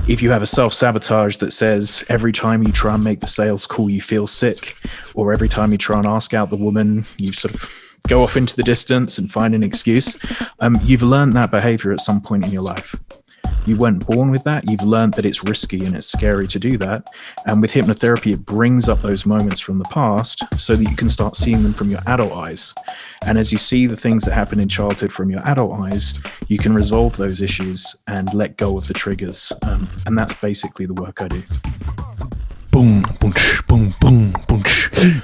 if you have a self-sabotage that says every time you try and make the sales call, you feel sick, or every time you try and ask out the woman, you sort of go off into the distance and find an excuse, you've learned that behavior at some point in your life. You weren't born with that. You've learned that it's risky and it's scary to do that. And with hypnotherapy, it brings up those moments from the past so that you can start seeing them from your adult eyes. And as you see the things that happen in childhood from your adult eyes, you can resolve those issues and let go of the triggers. And that's basically the work I do. Boom, boom, boom, boom, boom,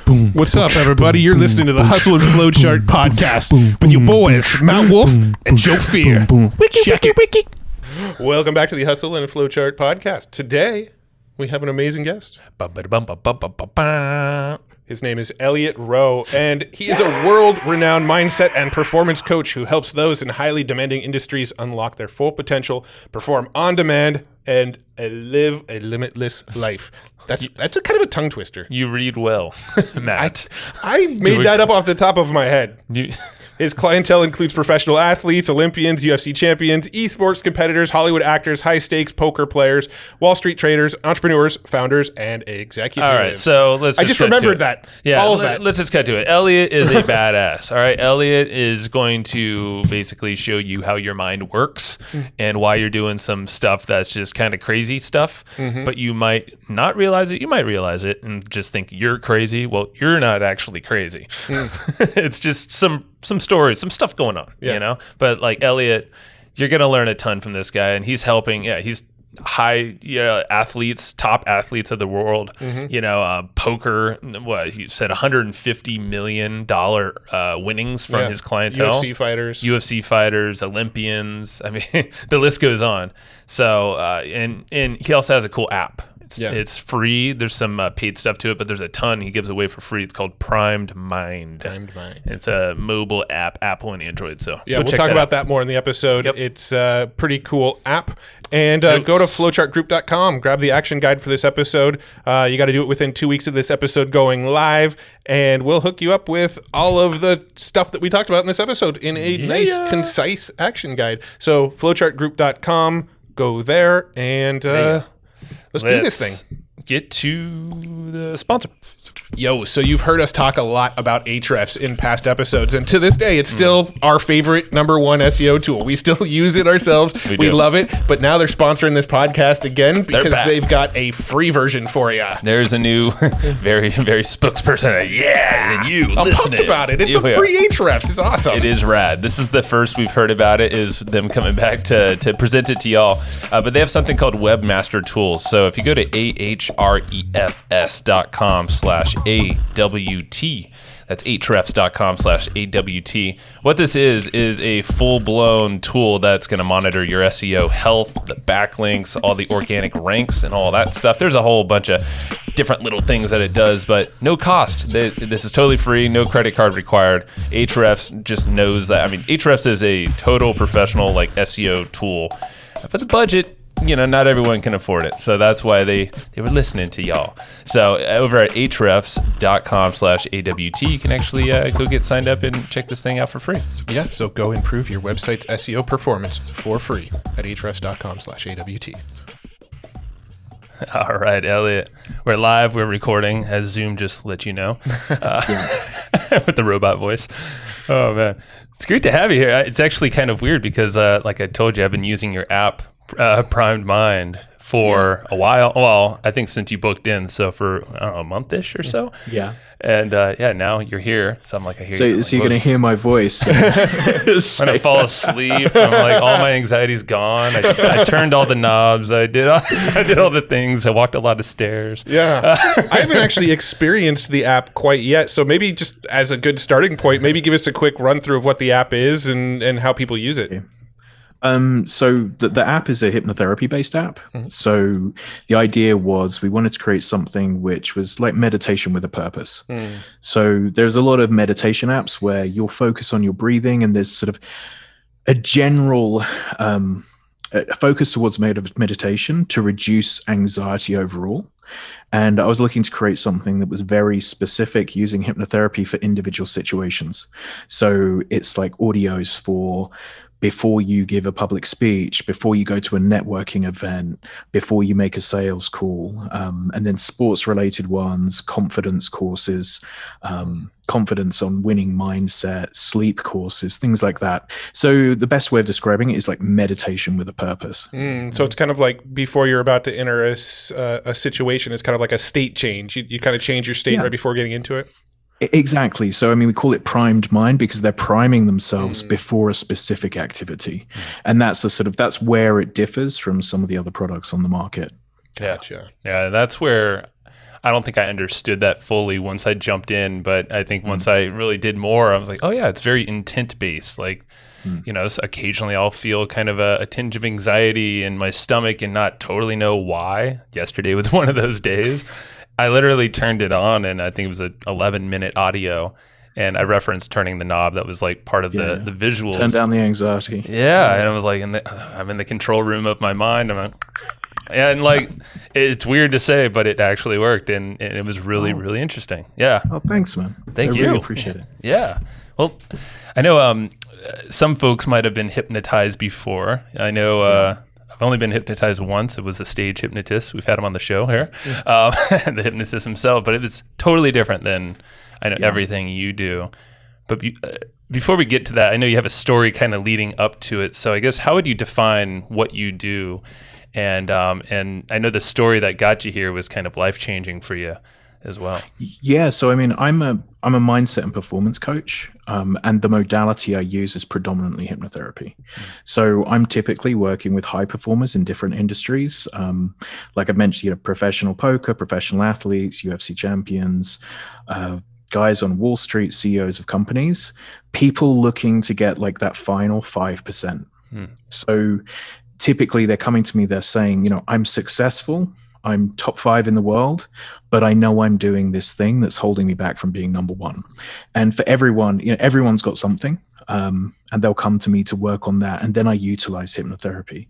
boom. What's up, everybody? You're listening to the Hustle and Flowchart podcast with your boys, Matt Wolf and Joe Fier. Check it. Welcome back to the Hustle and Flowchart podcast. Today, we have an amazing guest. His name is Elliot Roe, and he is a world-renowned mindset and performance coach who helps those in highly demanding industries unlock their full potential, perform on demand, and live a limitless life. That's a kind of a tongue twister. You read well, Matt. I made that up off the top of my head. His clientele includes professional athletes, Olympians, UFC champions, esports competitors, Hollywood actors, high-stakes poker players, Wall Street traders, entrepreneurs, founders, and executives. All right, so let's. I just remembered that. Yeah, all of that. Let's just cut to it. Elliot is a badass. All right, Elliot is going to basically show you how your mind works and why you're doing some stuff that's just kind of crazy stuff, but you might not realize it. You might realize it and just think you're crazy. Well, you're not actually crazy. It's just some stories, some stuff going on, you know? But like Elliot, you're going to learn a ton from this guy, and he's helping, he's high athletes, top athletes of the world, poker, he said $150 million winnings from his clientele. UFC fighters, Olympians. I mean, the list goes on. So, and he also has a cool app. It's free. There's some paid stuff to it, but there's a ton he gives away for free. It's called Primed Mind. It's a mobile app, Apple and Android. So we'll talk about that more in the episode. Yep. It's a pretty cool app. And go to flowchartgroup.com. Grab the action guide for this episode. You got to do it within 2 weeks of this episode going live, and we'll hook you up with all of the stuff that we talked about in this episode in a nice, concise action guide. So flowchartgroup.com. Go there and let's do this thing. Get to the sponsor. Yo, so you've heard us talk a lot about Ahrefs in past episodes, and to this day, it's still our favorite number one SEO tool. We still use it ourselves. We love it, but now they're sponsoring this podcast again because they've got a free version for you. There's a new, very, very spokesperson. And I'm pumped about it. It's a free Ahrefs. It's awesome. It is rad. This is the first we've heard about it, is them coming back to present it to y'all. But they have something called Webmaster Tools. So if you go to ahrefs.com/AWT. That's ahrefs.com/AWT. What this is a full-blown tool that's going to monitor your SEO health, the backlinks, all the organic ranks, and all that stuff. There's a whole bunch of different little things that it does, but no cost. This is totally free, no credit card required. Ahrefs just knows that. I mean, Ahrefs is a total professional SEO tool. For the budget, not everyone can afford it. So that's why they were listening to y'all. So over at ahrefs.com/AWT, you can actually go get signed up and check this thing out for free. Yeah, so go improve your website's SEO performance for free at ahrefs.com/AWT. All right, Elliot. We're live. We're recording, as Zoom just let you know, with the robot voice. Oh, man. It's great to have you here. It's actually kind of weird because, like I told you, I've been using your app, Primed Mind, for a while. Well, I think since you booked in, so for a month-ish or so. Yeah. And now you're here, so I'm like, I hear you. So you're gonna hear my voice. When I fall asleep, I'm like, all my anxiety's gone. I turned all the knobs. I did all the things. I walked a lot of stairs. Yeah, I haven't actually experienced the app quite yet. So maybe just as a good starting point, maybe give us a quick run through of what the app is and how people use it. Yeah. So the app is a hypnotherapy based app. So the idea was we wanted to create something which was like meditation with a purpose. So there's a lot of meditation apps where you'll focus on your breathing, and there's sort of a general focus towards meditation to reduce anxiety overall. And I was looking to create something that was very specific, using hypnotherapy for individual situations. So it's like audios for before you give a public speech, before you go to a networking event, before you make a sales call, and then sports-related ones, confidence courses, confidence on winning mindset, sleep courses, things like that. So the best way of describing it is like meditation with a purpose. So it's kind of like before you're about to enter a situation, it's kind of like a state change. You kind of change your state right before getting into it. Exactly. So, I mean, we call it primed mind because they're priming themselves before a specific activity. And that's that's where it differs from some of the other products on the market. Gotcha. Yeah, that's where I don't think I understood that fully once I jumped in. But I think once I really did more, I was like, oh, yeah, it's very intent-based. Like, you know, so occasionally I'll feel kind of a tinge of anxiety in my stomach and not totally know why. Yesterday was one of those days. I literally turned it on, and I think it was an 11-minute audio, and I referenced turning the knob. That was like part of the visuals. Turn down the anxiety. Yeah, and I was like, I'm in the control room of my mind. And like, it's weird to say, but it actually worked, and it was really, really interesting. Yeah. Oh, thanks, man. Thank you. Really appreciate it. Yeah. Well, I know some folks might have been hypnotized before. I know I've only been hypnotized once. It was a stage hypnotist. We've had him on the show here, the hypnotist himself. But it was totally different than I know everything you do. But before we get to that, I know you have a story kind of leading up to it. So I guess how would you define what you do? And I know the story that got you here was kind of life-changing for you as well. Yeah, so I mean, I'm a mindset and performance coach, and the modality I use is predominantly hypnotherapy. So I'm typically working with high performers in different industries. Like I mentioned, professional poker, professional athletes, UFC champions, guys on Wall Street, CEOs of companies, people looking to get like that final 5%. So typically they're coming to me, they're saying, I'm successful, I'm top 5 in the world, but I know I'm doing this thing that's holding me back from being number 1. And for everyone, everyone's got something, and they'll come to me to work on that. And then I utilize hypnotherapy.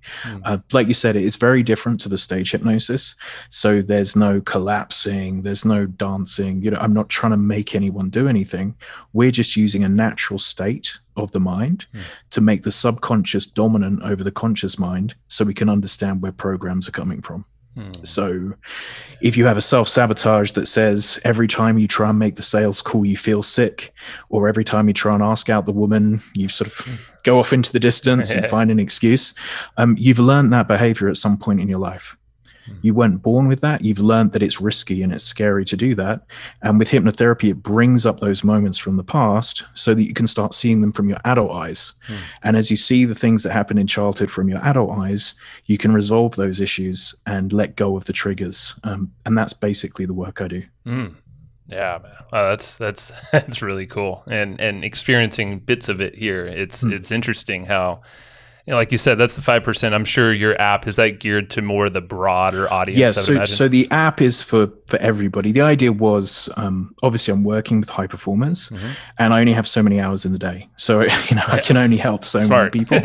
Like you said, it's very different to the stage hypnosis. So there's no collapsing, there's no dancing. I'm not trying to make anyone do anything. We're just using a natural state of the mind to make the subconscious dominant over the conscious mind so we can understand where programs are coming from. So if you have a self-sabotage that says every time you try and make the sales call, you feel sick, or every time you try and ask out the woman, you sort of go off into the distance and find an excuse, you've learned that behavior at some point in your life. You weren't born with that. You've learned that it's risky and it's scary to do that. And with hypnotherapy, it brings up those moments from the past so that you can start seeing them from your adult eyes. And as you see the things that happen in childhood from your adult eyes, you can resolve those issues and let go of the triggers. And that's basically the work I do. Yeah, man. That's really cool. And experiencing bits of it here, it's interesting how, like you said, that's the 5%. I'm sure your app, is that geared to more the broader audience? Yeah, so the app is for everybody. The idea was, obviously I'm working with high performers and I only have so many hours in the day. So, I can only help so many people.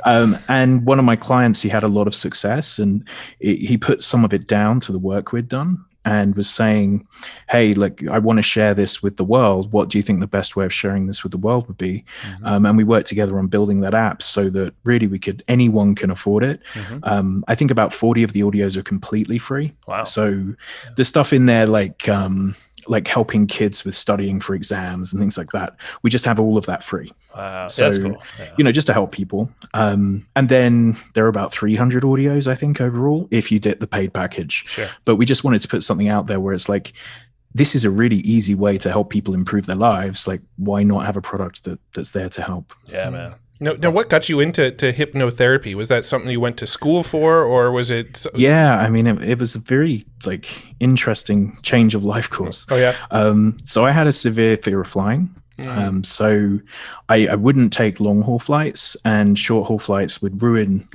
And one of my clients, he had a lot of success, and he put some of it down to the work we'd done and was saying, hey, like, I want to share this with the world. What do you think the best way of sharing this with the world would be? And we worked together on building that app so that really anyone can afford it. I think about 40 of the audios are completely free. Wow. So the stuff in there, like helping kids with studying for exams and things like that, we just have all of that free. Wow, so that's cool. Yeah. Just to help people. And then there are about 300 audios, I think, overall, if you did the paid package. Sure. But we just wanted to put something out there where it's like, this is a really easy way to help people improve their lives. Like, why not have a product that's there to help? Yeah, man. Now, what got you into hypnotherapy? Was that something you went to school for, or was it? Yeah, I mean, it was a very interesting change of life course. Oh yeah. So I had a severe fear of flying. So I wouldn't take long haul flights, and short haul flights would ruin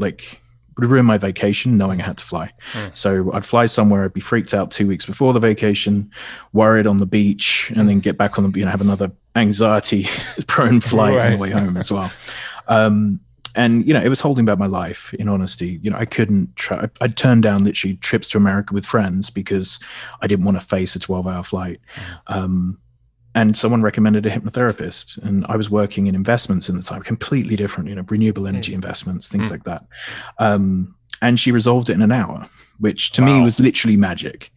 my vacation knowing I had to fly. So I'd fly somewhere, I'd be freaked out 2 weeks before the vacation, worried on the beach, and then get back on the, have another anxiety prone flight on the way home as well. And, it was holding back my life, in honesty. I couldn't try. I'd turned down literally trips to America with friends because I didn't want to face a 12-hour flight. and someone recommended a hypnotherapist, and I was working in investments in the time, completely different, renewable energy investments, things like that. And she resolved it in an hour, which to me was literally magic.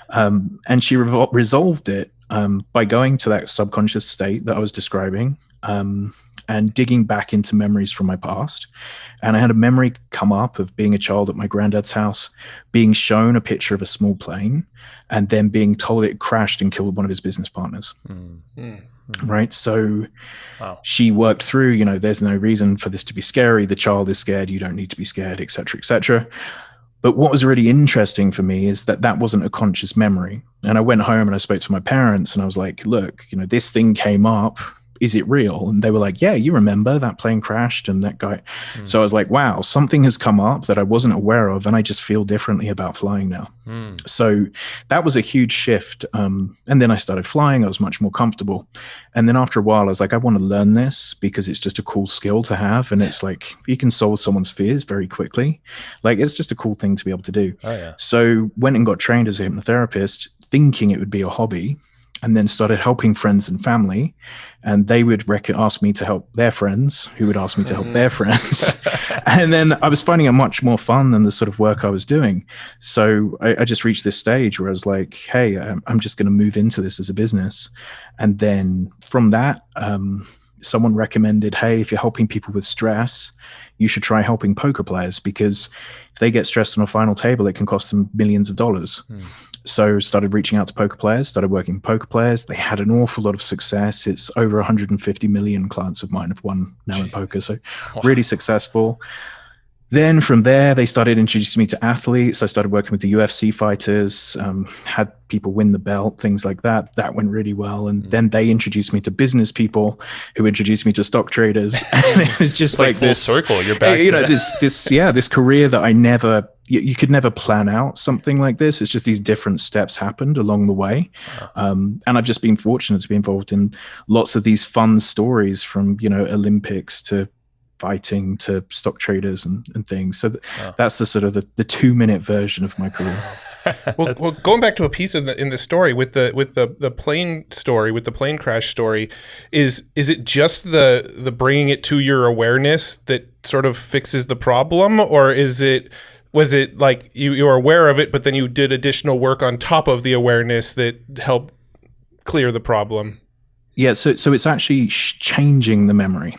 And she resolved it by going to that subconscious state that I was describing, and digging back into memories from my past. And I had a memory come up of being a child at my granddad's house, being shown a picture of a small plane, and then being told it crashed and killed one of his business partners. Right. So she worked through, there's no reason for this to be scary. The child is scared. You don't need to be scared, et cetera, et cetera. But what was really interesting for me is that wasn't a conscious memory. And I went home and I spoke to my parents and I was like, look, this thing came up. Is it real? And they were like, yeah, you remember that plane crashed and that guy. So I was like, wow, something has come up that I wasn't aware of. And I just feel differently about flying now. So that was a huge shift. And then I started flying. I was much more comfortable. And then after a while, I was like, I want to learn this because it's just a cool skill to have. And it's like, you can solve someone's fears very quickly. Like, it's just a cool thing to be able to do. So went and got trained as a hypnotherapist, thinking it would be a hobby. And then started helping friends and family, and they would ask me to help their friends, who would ask me to help their friends. And then I was finding it much more fun than the sort of work I was doing. So I just reached this stage where I was like, hey, I'm just going to move into this as a business. And then from that, someone recommended, hey, if you're helping people with stress, you should try helping poker players, because if they get stressed on a final table, it can cost them millions of dollars. So started reaching out to poker players, started working with poker players. They had an awful lot of success. It's over 150 million clients of mine have won now in poker. So really successful. Then from there, they started introducing me to athletes. I started working with the UFC fighters, had people win the belt, things like that. That went really well. And then they introduced me to business people who introduced me to stock traders. And it was just like full this circle. You're back. This career that I never, you could never plan out something like this. It's just these different steps happened along the way. And I've just been fortunate to be involved in lots of these fun stories, from, Olympics to fighting to stock traders and things. So that's the sort of the 2-minute version of my career. Well, going back to a piece in the story with the plane story, with the plane crash story, is it just the bringing it to your awareness that sort of fixes the problem, or was it like you were aware of it, but then you did additional work on top of the awareness that helped clear the problem? Yeah, so it's actually changing the memory.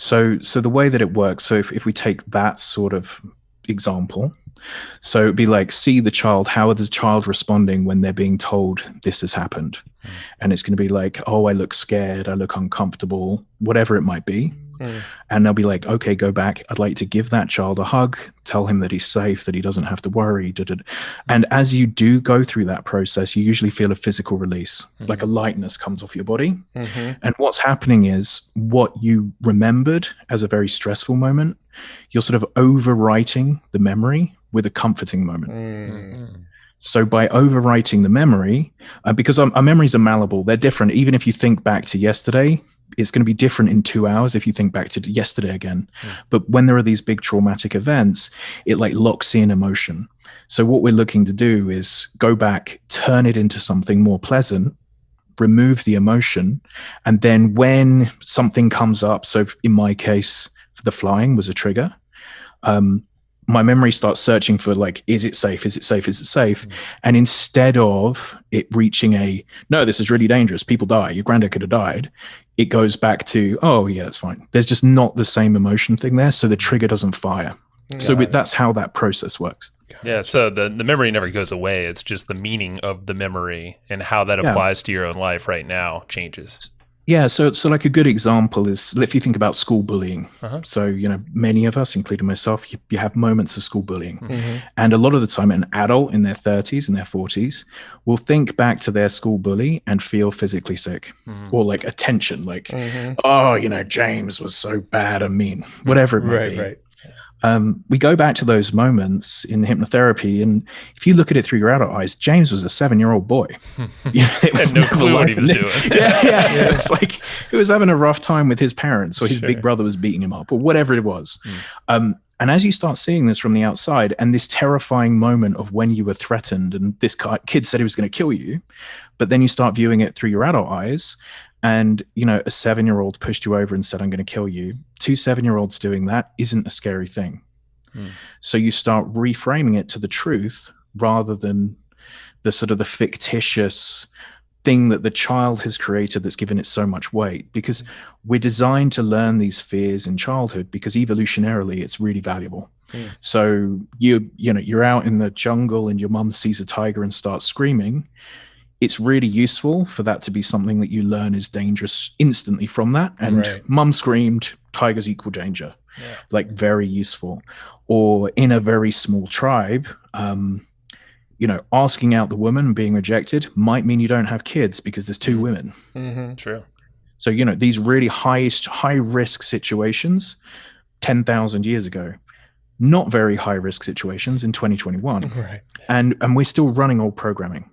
So the way that it works, so if we take that sort of example, so it'd be like, see the child, how is the child responding when they're being told this has happened? And it's going to be like, oh, I look scared, I look uncomfortable, whatever it might be. And they'll be like, okay, go back. I'd like to give that child a hug, tell him that he's safe, that he doesn't have to worry. And as you do go through that process, you usually feel a physical release, like a lightness comes off your body. And what's happening is, what you remembered as a very stressful moment, you're sort of overwriting the memory with a comforting moment. So by overwriting the memory, because our memories are malleable, they're different. Even if you think back to yesterday, it's going to be different in 2 hours if you think back to yesterday again. But when there are these big traumatic events, it like locks in emotion. So what we're looking to do is go back, turn it into something more pleasant, remove the emotion. And then when something comes up, so in my case, the flying was a trigger, my memory starts searching for like, is it safe? Is it safe? Is it safe? And instead of it reaching no, this is really dangerous, people die, your granddad could have died, it goes back to, oh yeah, it's fine. There's just not the same emotion thing there. So the trigger doesn't fire. So that's how that process works. Yeah. So the memory never goes away. It's just the meaning of the memory and how that applies to your own life right now changes. Yeah, so like a good example is, if you think about school bullying. So, many of us, including myself, you have moments of school bullying. And a lot of the time, an adult in their 30s and their 40s will think back to their school bully and feel physically sick, or like a tension, like, oh, James was so bad and mean, whatever it might be. We go back to those moments in hypnotherapy, and if you look at it through your adult eyes, James was a 7-year-old boy. It was no clue what he was doing. Yeah. It's like he was having a rough time with his parents, or his big brother was beating him up, or whatever it was. And as you start seeing this from the outside, and this terrifying moment of when you were threatened, and this kid said he was going to kill you, but then you start viewing it through your adult eyes, and a 7-year-old pushed you over and said, I'm going to kill you. 2 7-year-olds doing that isn't a scary thing. So you start reframing it to the truth rather than the sort of the fictitious thing that the child has created that's given it so much weight, because we're designed to learn these fears in childhood because evolutionarily it's really valuable. So you're out in the jungle and your mum sees a tiger and starts screaming. It's really useful for that to be something that you learn is dangerous instantly from that. And mum screamed, tigers equal danger. Like very useful. Or in a very small tribe, asking out the woman and being rejected might mean you don't have kids because there's 2 women. True. So, these really high risk situations 10,000 years ago, not very high risk situations in 2021. And we're still running old programming.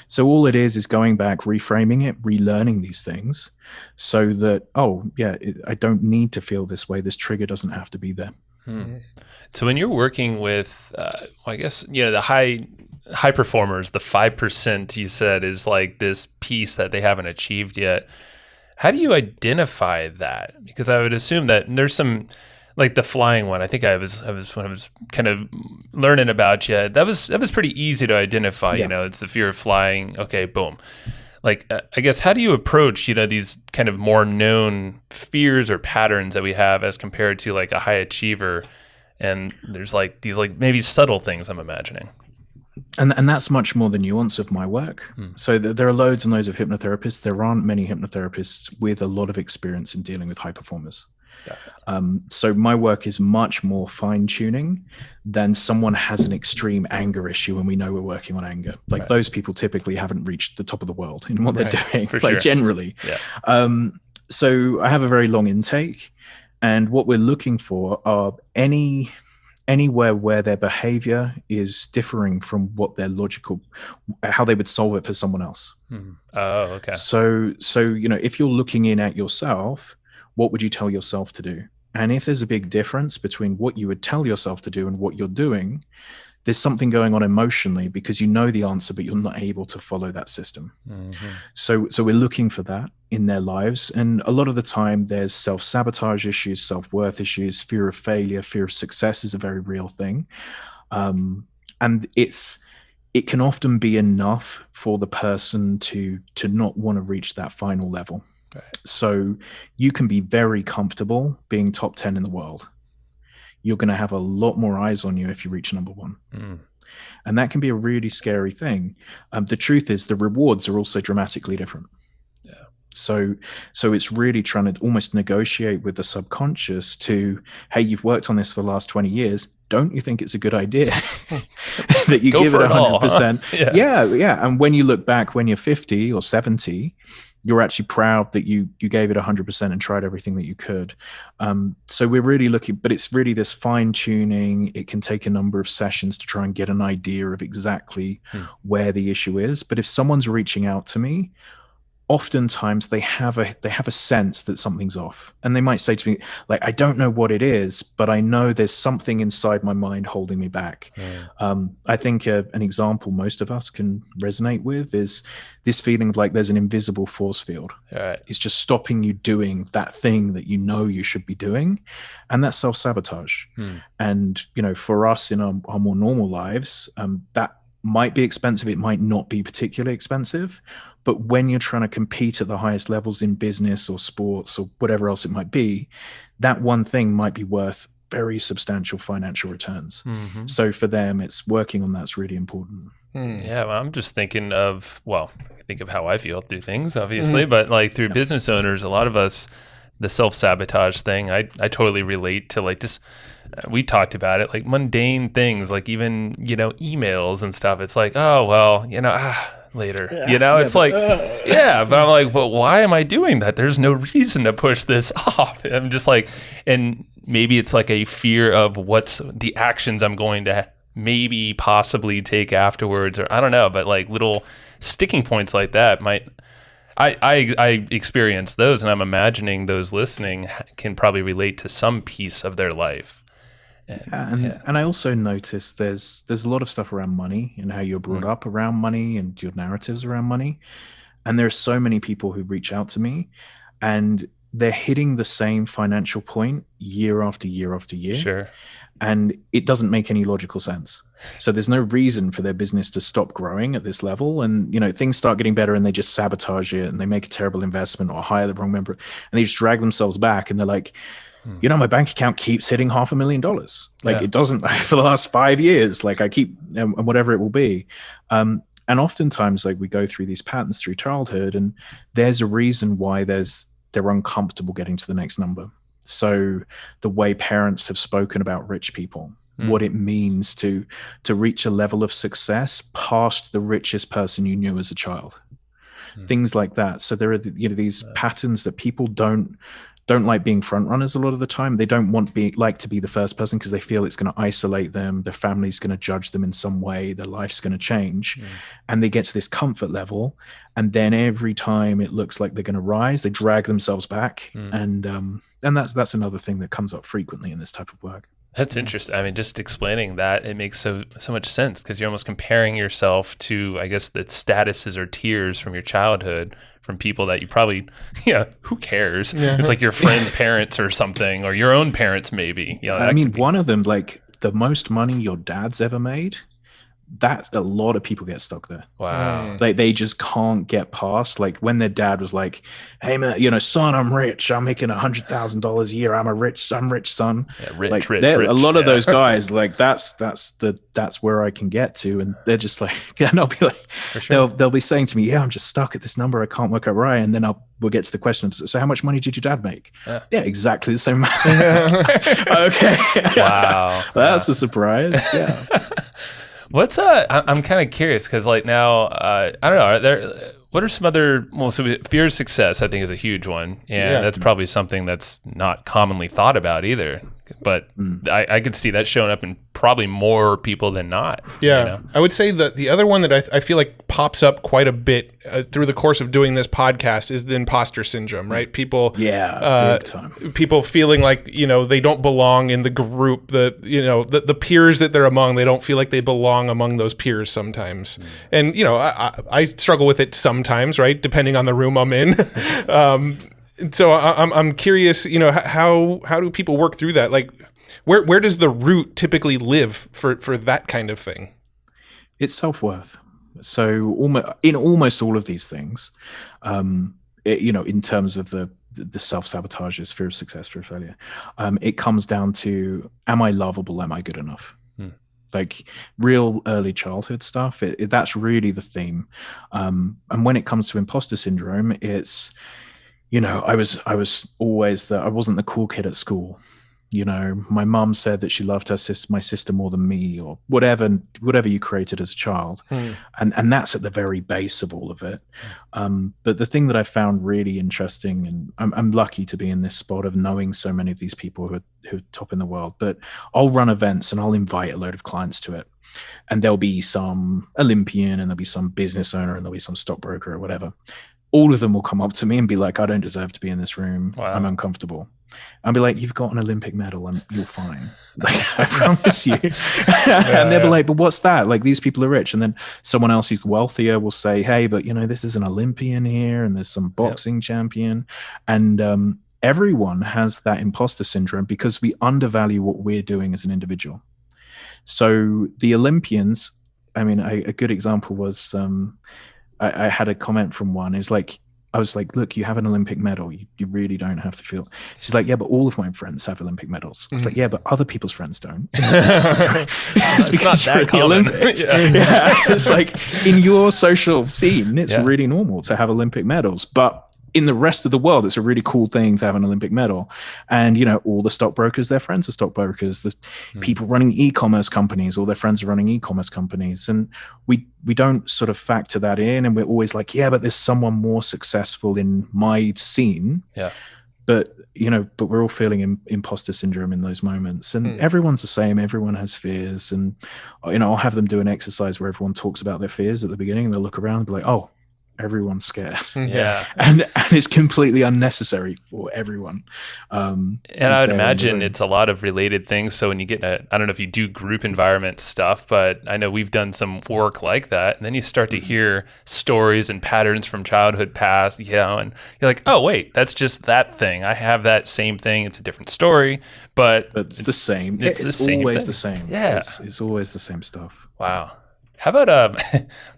So all it is going back, reframing it, relearning these things so that, I don't need to feel this way. This trigger doesn't have to be there. So when you're working with, I guess, the high performers, the 5% you said is like this piece that they haven't achieved yet. How do you identify that? Because I would assume that there's some, like the flying one. I think I was when I was kind of learning about you. That was pretty easy to identify. It's the fear of flying. Okay, boom. Like I guess, how do you approach these kind of more known fears or patterns that we have as compared to like a high achiever? And there's like these like maybe subtle things I'm imagining. And that's much more the nuance of my work. So there are loads and loads of hypnotherapists. There aren't many hypnotherapists with a lot of experience in dealing with high performers. So my work is much more fine-tuning than someone has an extreme anger issue and we know we're working on anger. Like those people typically haven't reached the top of the world in what they're doing, generally. So I have a very long intake, and what we're looking for are anywhere where their behavior is differing from what their logical, how they would solve it for someone else. Oh, okay. So if you're looking in at yourself, what would you tell yourself to do? And if there's a big difference between what you would tell yourself to do and what you're doing, there's something going on emotionally because you know the answer, but you're not able to follow that system. So we're looking for that in their lives. And a lot of the time there's self-sabotage issues, self-worth issues, fear of failure, fear of success is a very real thing. And it can often be enough for the person to not want to reach that final level. So you can be very comfortable being top 10 in the world. You're going to have a lot more eyes on you if you reach number 1. And that can be a really scary thing. The truth is the rewards are also dramatically different. So it's really trying to almost negotiate with the subconscious to, hey, you've worked on this for the last 20 years. Don't you think it's a good idea that you give it 100%? Huh? Yeah. And when you look back when you're 50 or 70, you're actually proud that you gave it 100% and tried everything that you could. So we're really looking, but it's really this fine tuning. It can take a number of sessions to try and get an idea of exactly where the issue is. But if someone's reaching out to me, oftentimes they have a sense that something's off, and they might say to me, like, I don't know what it is, but I know there's something inside my mind holding me back. I think an example most of us can resonate with is this feeling of like there's an invisible force field. It's just stopping you doing that thing that you know you should be doing, and that's self-sabotage. And for us in our more normal lives, that might be expensive, it might not be particularly expensive. But when you're trying to compete at the highest levels in business or sports or whatever else it might be, that one thing might be worth very substantial financial returns. So for them, it's working on that's really important. Yeah, well, I'm just thinking of, think of how I feel through things, obviously, but like through business owners, a lot of us, the self-sabotage thing, I totally relate to, like, just, we talked about it, like mundane things, like even, emails and stuff. It's like, oh, well, later, it's like, but I'm like, well, why am I doing that? There's no reason to push this off. I'm just like, and maybe it's like a fear of what's the actions I'm going to maybe possibly take afterwards, or I don't know, but like little sticking points like that might. I experience those, and I'm imagining those listening can probably relate to some piece of their life. And I also noticed there's a lot of stuff around money and how you're brought up around money and your narratives around money. And there are so many people who reach out to me, and they're hitting the same financial point year after year after year. Sure. And it doesn't make any logical sense. So there's no reason for their business to stop growing at this level. And, things start getting better and they just sabotage it and they make a terrible investment or hire the wrong member and they just drag themselves back. And they're like, my bank account keeps hitting $500,000. Like it doesn't for the last 5 years, like I keep, and whatever it will be. And oftentimes like we go through these patterns through childhood, and there's a reason why they're uncomfortable getting to the next number. So the way parents have spoken about rich people, what it means to reach a level of success past the richest person you knew as a child, things like that. So there are these patterns that people don't like being front runners a lot of the time. They don't like to be the first person because they feel it's going to isolate them. Their family's going to judge them in some way. Their life's going to change. And they get to this comfort level. And then every time it looks like they're going to rise, they drag themselves back. And that's another thing that comes up frequently in this type of work. That's interesting. I mean, just explaining that, it makes so much sense, because you're almost comparing yourself to, I guess, the statuses or tiers from your childhood from people that you probably, who cares? Yeah. It's like your friend's parents or something, or your own parents maybe. I mean, one of them, like the most money your dad's ever made, that a lot of people get stuck there. Wow. Like they just can't get past, like when their dad was like, hey man, son, I'm rich. I'm making $100,000 a year. I'm rich son. Yeah, rich, like rich. A lot of those guys, like that's where I can get to. And they're just like, and I'll be like, sure. they'll be saying to me, I'm just stuck at this number. I can't work out right. And then we'll get to the question. So how much money did your dad make? Yeah, exactly the same amount. Okay. Wow. That's a surprise. Yeah. What's I'm kind of curious, because like now I don't know, what are some other, so fear of success I think is a huge one, and that's probably something that's not commonly thought about either, but I could see that showing up in probably more people than not. I would say that the other one that I feel like pops up quite a bit through the course of doing this podcast is the imposter syndrome, right? People big time. People feeling like they don't belong in the group, the peers that they're among, they don't feel like they belong among those peers sometimes. And I struggle with it sometimes, right, depending on the room I'm in. So I'm curious, how do people work through that? Like, where does the root typically live for that kind of thing? It's self-worth. So almost all of these things, in terms of the self-sabotages, fear of success, fear of failure, it comes down to, am I lovable? Am I good enough? Like real early childhood stuff. That's really the theme. And when it comes to imposter syndrome, it's, I was always I wasn't the cool kid at school. My mom said that she loved my sister more than me, or whatever you created as a child. And that's at the very base of all of it. But the thing that I found really interesting, and I'm lucky to be in this spot of knowing so many of these people who are top in the world, but I'll run events and I'll invite a load of clients to it. And there'll be some Olympian and there'll be some business owner and there'll be some stockbroker or whatever. All of them will come up to me and be like, I don't deserve to be in this room. Wow. I'm uncomfortable. I'll be like, you've got an Olympic medal and you're fine. Like, I promise you. And they'll be like, but what's that? Like, these people are rich. And then someone else who's wealthier will say, hey, but this is an Olympian here and there's some boxing champion. And everyone has that imposter syndrome because we undervalue what we're doing as an individual. So the Olympians, I mean, a good example was, I had a comment from one. It's like, I was like, look, you have an Olympic medal. You really don't have to feel. She's like, yeah, but all of my friends have Olympic medals. I was like, yeah, but other people's friends don't. It's because you're in the Olympics. It's like in your social scene, it's really normal to have Olympic medals. But in the rest of the world, it's a really cool thing to have an Olympic medal. And, all the stockbrokers, their friends are stockbrokers. There's people running e-commerce companies, all their friends are running e-commerce companies. And we don't sort of factor that in. And we're always like, yeah, but there's someone more successful in my scene. Yeah. but we're all feeling imposter syndrome in those moments, and everyone's the same. Everyone has fears, and I'll have them do an exercise where everyone talks about their fears at the beginning, and they'll look around and be like, oh, everyone's scared. Yeah. And it's completely unnecessary for everyone. And I would imagine it's a lot of related things. So when you get I don't know if you do group environment stuff, but I know we've done some work like that. And then you start to hear stories and patterns from childhood past, and you're like, oh, wait, that's just that thing. I have that same thing. It's a different story, but it's the same. It's always the same. Yeah. It's always the same stuff. Wow. How about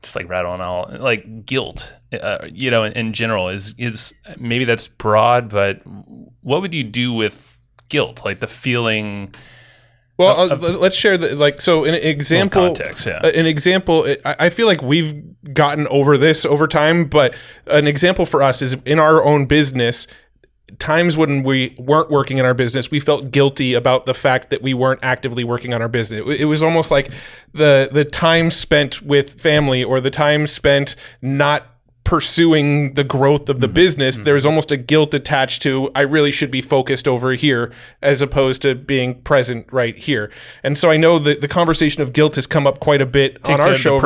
just like rattle on all, like guilt, in general is maybe that's broad, but what would you do with guilt? Like the feeling. Well, let's share so an example. Context, yeah. An example. I feel like we've gotten over this over time, but an example for us is in our own business. Times when we weren't working in our business, we felt guilty about the fact that we weren't actively working on our business. It was almost like the time spent with family or the time spent not pursuing the growth of the business. There's almost a guilt attached to, I really should be focused over here as opposed to being present right here. And so I know that the conversation of guilt has come up quite a bit on our show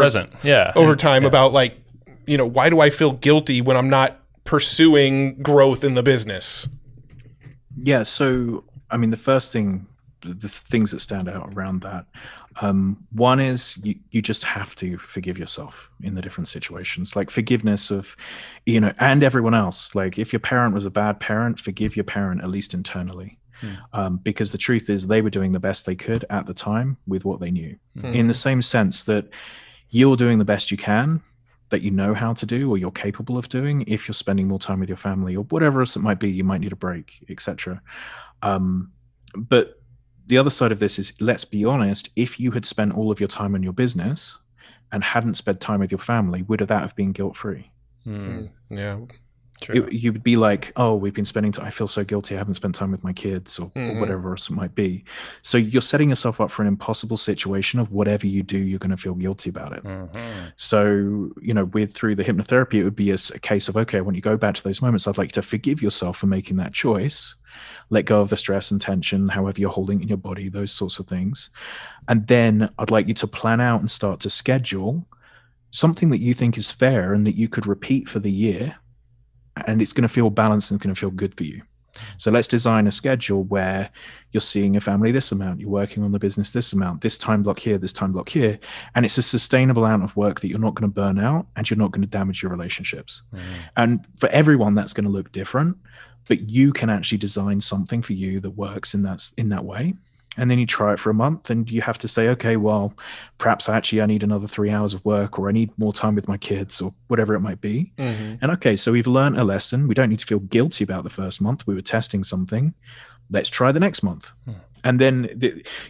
over time about why do I feel guilty when I'm not pursuing growth in the business? Yeah, so I mean, the first thing, the things that stand out around that, one is you just have to forgive yourself in the different situations, like forgiveness of, and everyone else. Like if your parent was a bad parent, forgive your parent, at least internally. Because the truth is they were doing the best they could at the time with what they knew. In the same sense that you're doing the best you can, that you know how to do or you're capable of doing. If you're spending more time with your family or whatever else it might be, you might need a break, etc. But the other side of this is, let's be honest, if you had spent all of your time on your business and hadn't spent time with your family, would that have been guilt-free? Yeah. True. You would be like, oh, we've been spending time, I feel so guilty, I haven't spent time with my kids or whatever else it might be. So you're setting yourself up for an impossible situation of whatever you do, you're going to feel guilty about it. So, through the hypnotherapy, it would be a case of, okay, when you go back to those moments, I'd like you to forgive yourself for making that choice, let go of the stress and tension, however you're holding it in your body, those sorts of things. And then I'd like you to plan out and start to schedule something that you think is fair and that you could repeat for the year. And it's going to feel balanced and it's going to feel good for you. So let's design a schedule where you're seeing your family this amount, you're working on the business this amount, this time block here, this time block here. And it's a sustainable amount of work that you're not going to burn out and you're not going to damage your relationships. And for everyone, that's going to look different, but you can actually design something for you that works in that way. And then you try it for a month and you have to say, okay, well, perhaps I need another 3 hours of work, or I need more time with my kids, or whatever it might be. And okay, so we've learned a lesson. We don't need to feel guilty about the first month. We were testing something. Let's try the next month. And then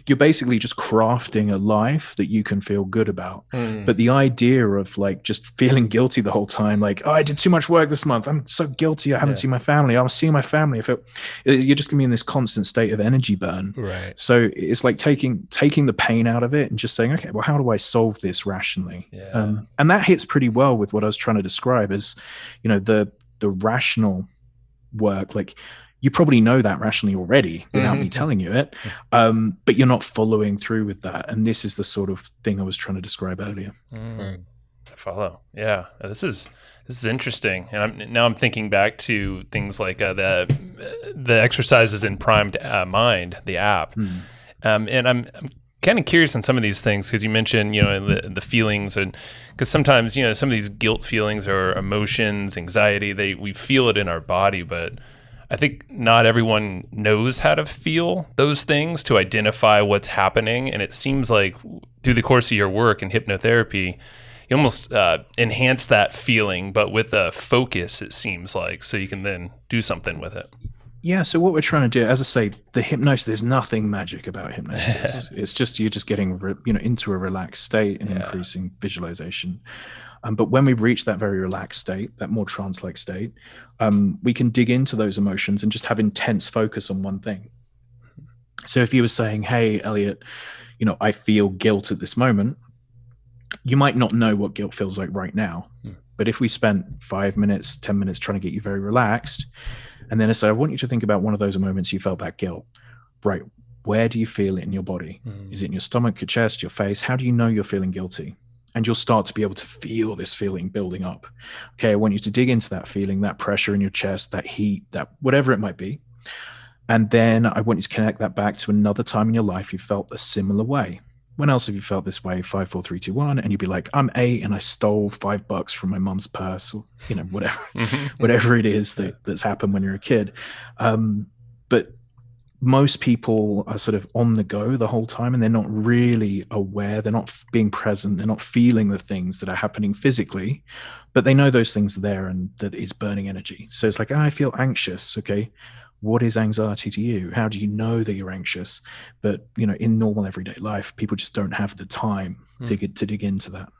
you're basically just crafting a life that you can feel good about. But the idea of like just feeling guilty the whole time, like, oh, I did too much work this month, I'm so guilty, I haven't seen my family, I'm seeing my family. You're just gonna be in this constant state of energy burn. Right. So it's like taking the pain out of it and just saying, okay, well, how do I solve this rationally? And that hits pretty well with what I was trying to describe as, the rational work. Like, you probably know that rationally already without me telling you it, but you're not following through with that. And this is the sort of thing I was trying to describe earlier. I follow. Yeah, this is interesting. And I'm thinking back to things like the exercises in Primed Mind, the app, and I'm kind of curious on some of these things because you mentioned the feelings, and because sometimes some of these guilt feelings or emotions, anxiety, we feel it in our body, but I think not everyone knows how to feel those things to identify what's happening. And it seems like through the course of your work in hypnotherapy, you almost enhance that feeling, but with a focus, it seems like, so you can then do something with it. Yeah. So what we're trying to do, as I say, the hypnosis, there's nothing magic about hypnosis. It's just, you're just getting, into a relaxed state and increasing visualization. But when we've reached that very relaxed state, that more trance-like state, we can dig into those emotions and just have intense focus on one thing. So if you were saying, hey, Elliot, I feel guilt at this moment, you might not know what guilt feels like right now. But if we spent 5 minutes, 10 minutes trying to get you very relaxed, And then I said, I want you to think about one of those moments you felt that guilt. Right. Where do you feel it in your body? Is it in your stomach, your chest, your face? How do you know you're feeling guilty? And you'll start to be able to feel this feeling building up. Okay, I want you to dig into that feeling, that pressure in your chest, that heat, that whatever it might be. And then I want you to connect that back to another time in your life you felt a similar way. When else have you felt this way? 5, 4, 3, 2, 1. And you'd be like, I'm 8 and I stole $5 from my mom's purse, or, you know, whatever, whatever it is that's happened when you're a kid. But most people are sort of on the go the whole time, and they're not really aware. They're not being present. They're not feeling the things that are happening physically, but they know those things are there and that is burning energy. So it's like, I feel anxious. Okay. What is anxiety to you? How do you know that you're anxious? But, you know, in normal everyday life, people just don't have the time to dig into that.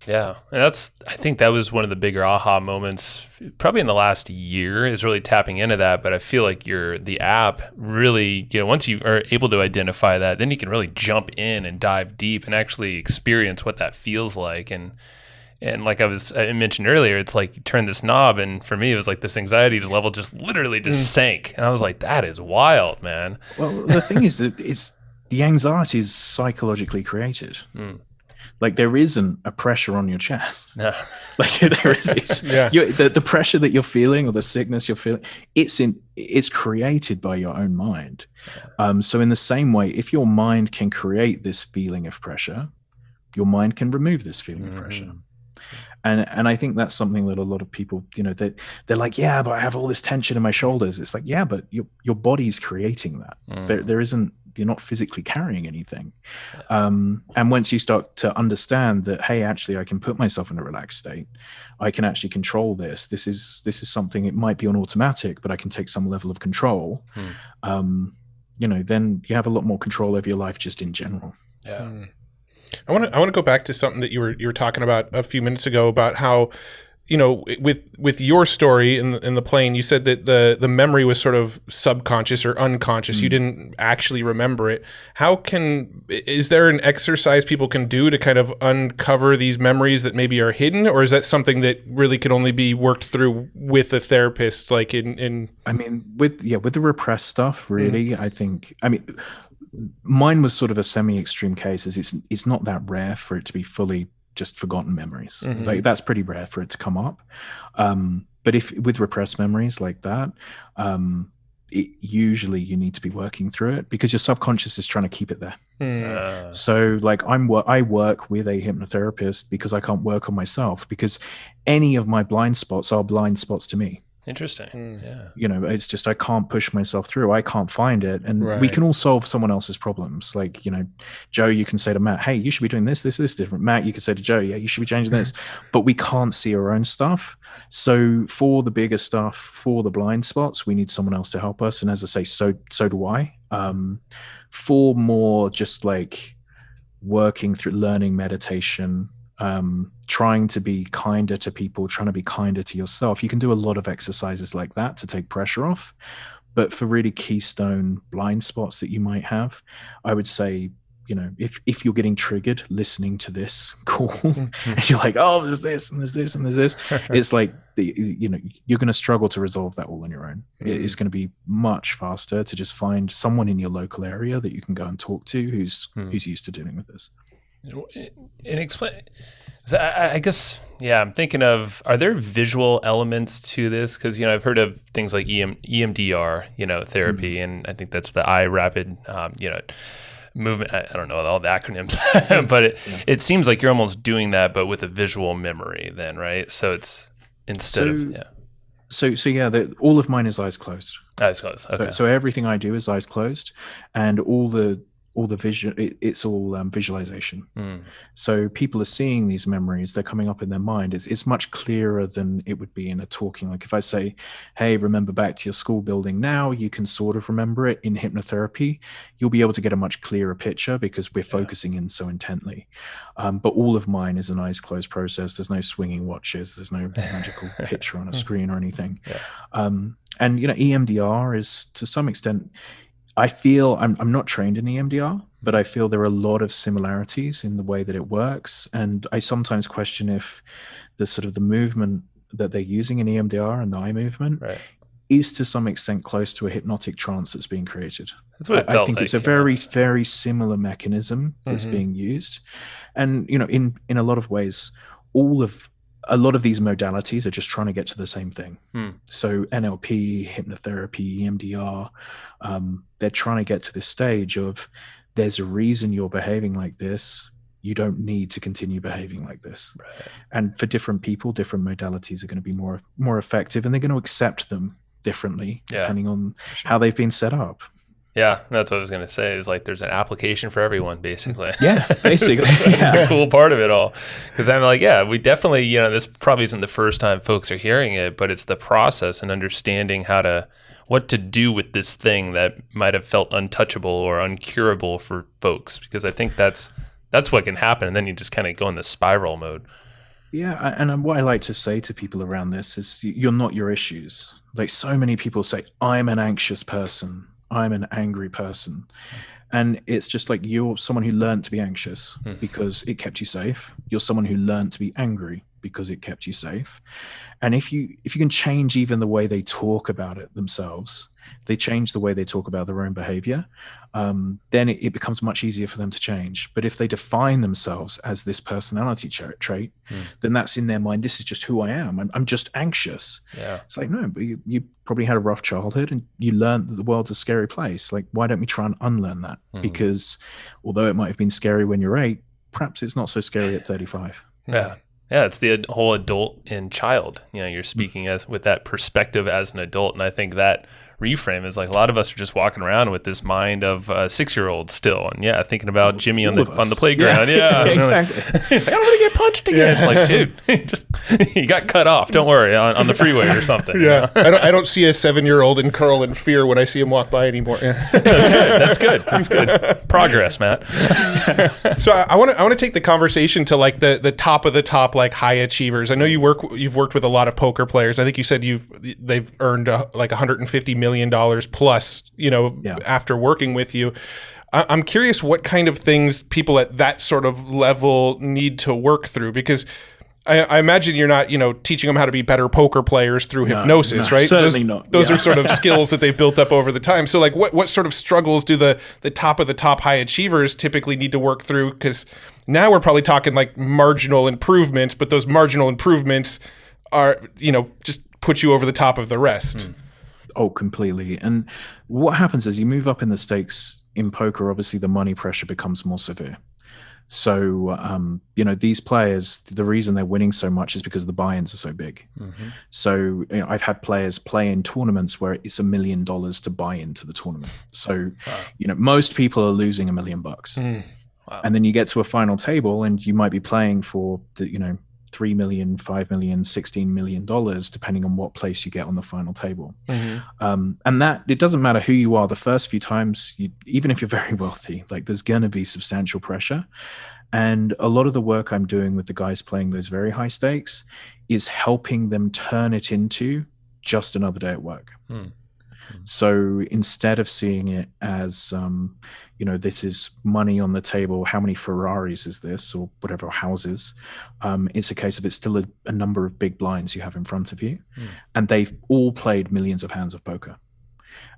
Yeah. And I think that was one of the bigger aha moments probably in the last year, is really tapping into that. But I feel like the app really, you know, once you are able to identify that, then you can really jump in and dive deep and actually experience what that feels like. And like I mentioned earlier, it's like you turn this knob, and for me, it was like this anxiety level just literally sank. And I was like, that is wild, man. Well, the thing is that the anxiety is psychologically created. Like, there isn't a pressure on your chest. No. Like, there is the pressure that you're feeling, or the sickness you're feeling, it's created by your own mind. So in the same way, if your mind can create this feeling of pressure, your mind can remove this feeling of pressure. And I think that's something that a lot of people, you know, they're like, yeah, but I have all this tension in my shoulders. It's like, yeah, but your body's creating that. There isn't, you're not physically carrying anything. And once you start to understand that, hey, actually, I can put myself in a relaxed state. I can actually control this. This is something, it might be on automatic, but I can take some level of control. You know, then you have a lot more control over your life just in general. Yeah. I want to go back to something that you were talking about a few minutes ago, about how, you know, with your story in the plane, you said that the memory was sort of subconscious or unconscious. You didn't actually remember it. Is there an exercise people can do to kind of uncover these memories that maybe are hidden, or is that something that really can only be worked through with a therapist? Like with the repressed stuff, really, mine was sort of a semi-extreme case. It's not that rare for it to be fully just forgotten memories. Like, that's pretty rare for it to come up. But if with repressed memories like that, usually you need to be working through it, because your subconscious is trying to keep it there. So like I work with a hypnotherapist because I can't work on myself, because any of my blind spots are blind spots to me. Interesting. Yeah. You know, it's just, I can't push myself through. I can't find it. And we can all solve someone else's problems. Like, you know, Joe, you can say to Matt, hey, you should be doing this different. Matt, you can say to Joe, yeah, you should be changing this. But we can't see our own stuff. So for the bigger stuff, for the blind spots, we need someone else to help us. And as I say, so do I. For more just like working through learning meditation, trying to be kinder to people, trying to be kinder to yourself. You can do a lot of exercises like that to take pressure off. But for really keystone blind spots that you might have, I would say, you know, if you're getting triggered listening to this call and you're like, oh, there's this and there's this and there's this, it's like, you know, you're going to struggle to resolve that all on your own. It's going to be much faster to just find someone in your local area that you can go and talk to who's used to dealing with this. And explain. So I guess, yeah, I'm thinking of, are there visual elements to this? Because, you know, I've heard of things like EMDR, you know, therapy, and I think that's the eye rapid, you know, movement. I don't know all the acronyms, but it seems like you're almost doing that, but with a visual memory then, right? So it's all of mine is eyes closed. Eyes closed. Okay. So everything I do is eyes closed, and all the vision, it's all visualization. So people are seeing these memories, they're coming up in their mind. It's much clearer than it would be in a talking. Like if I say, hey, remember back to your school building now, you can sort of remember it. In hypnotherapy, you'll be able to get a much clearer picture because we're focusing in so intently. But all of mine is an eyes closed process. There's no swinging watches. There's no magical picture on a screen or anything. And, you know, EMDR is to some extent, I feel I'm not trained in EMDR, but I feel there are a lot of similarities in the way that it works. And I sometimes question if the sort of the movement that they're using in EMDR and the eye movement is to some extent close to a hypnotic trance that's being created. That's what it felt I think like, it's a very, very similar mechanism that's being used. And, in a lot of ways, a lot of these modalities are just trying to get to the same thing. So NLP, hypnotherapy, EMDR, they're trying to get to this stage of there's a reason you're behaving like this. You don't need to continue behaving like this. Right. And for different people, different modalities are going to be more effective, and they're going to accept them differently depending on how they've been set up. Yeah, that's what I was going to say, is like there's an application for everyone, basically. Yeah, basically. That's the cool part of it all. Because I'm like, we definitely, this probably isn't the first time folks are hearing it, but it's the process and understanding what to do with this thing that might have felt untouchable or uncurable for folks. Because I think that's what can happen. And then you just kind of go in the spiral mode. Yeah, and what I like to say to people around this is you're not your issues. Like so many people say, I'm an anxious person. I'm an angry person. And it's just like you're someone who learned to be anxious because it kept you safe. You're someone who learned to be angry because it kept you safe. And if you can change even the way they talk about it themselves, they change the way they talk about their own behavior, then it becomes much easier for them to change. But if they define themselves as this personality trait, then that's in their mind. This is just who I am. I'm just anxious. Yeah. It's like, no, but you probably had a rough childhood and you learned that the world's a scary place. Like, why don't we try and unlearn that? Because although it might have been scary when you're 8, perhaps it's not so scary at 35. Yeah. Yeah, it's the whole adult and child. You're speaking as with that perspective as an adult, and I think that reframe is like a lot of us are just walking around with this mind of a 6-year-old still, and thinking about Jimmy on the playground. Yeah, exactly. I don't want to get punched again. It's like, dude, you got cut off. Don't worry, on the freeway or something. Yeah, I don't see a 7-year-old in curl and fear when I see him walk by anymore. Yeah. That's good. Progress, Matt. So I want to take the conversation to like the top of the top, like high achievers. I know you've worked with a lot of poker players. I think you said they've earned like $150 million plus, after working with you. I'm curious what kind of things people at that sort of level need to work through, because I imagine you're not, teaching them how to be better poker players through hypnosis, right? Certainly not. Those are sort of skills that they've built up over the time. So like what sort of struggles do the top of the top high achievers typically need to work through? Because now we're probably talking like marginal improvements, but those marginal improvements are, just put you over the top of the rest. Oh, completely. And what happens is you move up in the stakes in poker, obviously the money pressure becomes more severe. So, these players, the reason they're winning so much is because the buy-ins are so big. So, I've had players play in tournaments where it's $1 million to buy into the tournament. So, most people are losing $1 million. Wow. And then you get to a final table and you might be playing for the, $3 million, $5 million, $16 million, depending on what place you get on the final table. And that it doesn't matter who you are. The first few times, even if you're very wealthy, like there's going to be substantial pressure. And a lot of the work I'm doing with the guys playing those very high stakes is helping them turn it into just another day at work. So instead of seeing it as, this is money on the table, how many Ferraris is this, or whatever, houses, it's a case of it's still a number of big blinds you have in front of you. And they've all played millions of hands of poker.